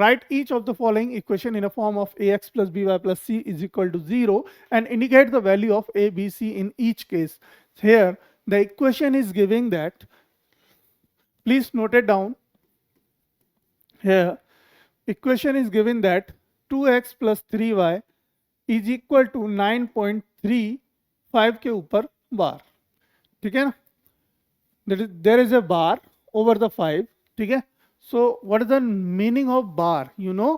Write each of the following equation in a form of ax plus by plus c is equal to 0 and indicate the value of a, b, c in each case. Here the equation is giving that, please note it down. Here equation is given that 2x plus 3y is equal to 9.35 के ऊपर बार, ठीक है ना, there is a bar over the 5, ठीक है. So what is the meaning of bar? You know,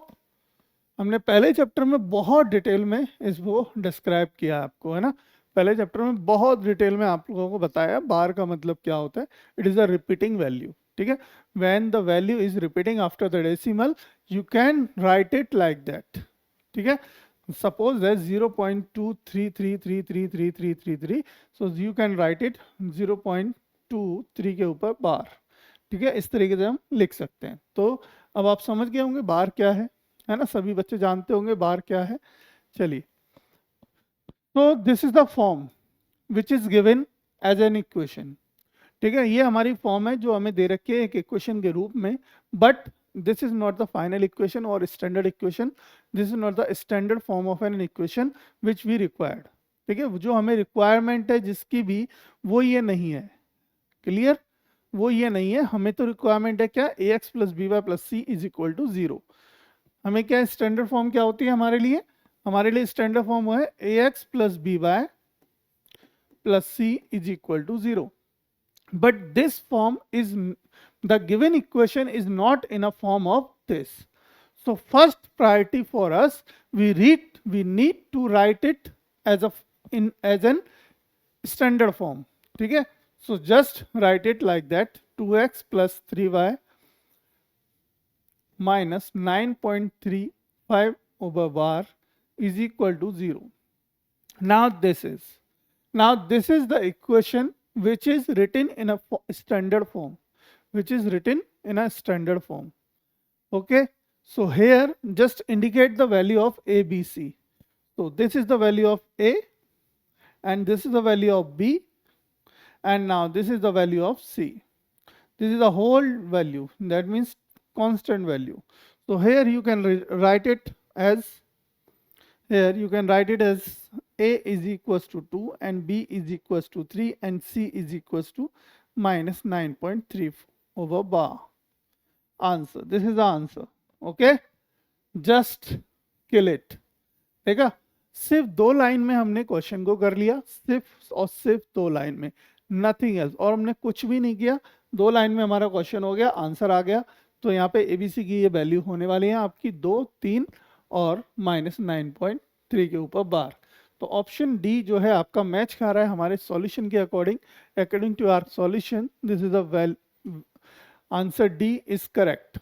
हमने पहले chapter में बहुत डिटेल में इसको डिस्क्राइब किया आपको, है ना. पहले चैप्टर में बहुत डिटेल में आप लोगों को बताया बार का मतलब क्या होता है. It is a repeating value, ठीक है. When the value is repeating after the decimal you can write it like that, ठीक है. Suppose there's 0.233333333, so you can write it 0.23 के ऊपर बार, ठीक है. इस तरीके से हम लिख सकते हैं. तो अब आप समझ गए होंगे बार क्या है ना. सभी बच्चे जानते होंगे बार क्या है. चलिए, तो this is the form which is given as an equation, ठीक है. ये हमारी फॉर्म है जो हमें दे रखी है एक इक्वेशन के रूप में. But this is not the final equation or standard equation. This is not the standard form of an equation which we required, ठीक है. जो हमें रिक्वायरमेंट है जिसकी भी, वो ये नहीं है. क्लियर, वो ये नहीं है. हमें तो रिक्वायरमेंट है क्या, ax plus b y plus c is equal to 0. हमें क्या स्टैंडर्ड फॉर्म क्या होती है हमारे लिए. हमारे लिए स्टैंडर्ड फॉर्म वो है ax plus b y plus c is equal to 0. But this form is, the given equation is not in a form of this. So first priority for us, we need to write it as an standard form, ठीक है. So just write it like that, 2x plus 3y minus 9.35 over bar is equal to 0. Now this is the equation which is written in a standard form, okay. So here just indicate the value of a, b, c. So this is the value of a and this is the value of b, and now this is the value of c. This is the whole value, that means constant value. So here you can write it as, a is equals to 2 and b is equals to 3 and c is equals to minus 9.3 over bar. Answer, this is the answer, okay. Just kill it, ठीक है. सिर्फ 2 line में हमने question को कर लिया, सिर्फ 2 line में, नथिंग एल्स. और हमने कुछ भी नहीं किया, 2 लाइन में हमारा क्वेश्चन हो गया, आंसर आ गया. तो यहाँ पे एबीसी की ये वैल्यू होने वाली है आपकी 2, 3 और माइनस 9.3 के ऊपर बार. तो ऑप्शन डी जो है आपका मैच खा रहा है हमारे सॉल्यूशन के according to our solution. This is the answer D is correct.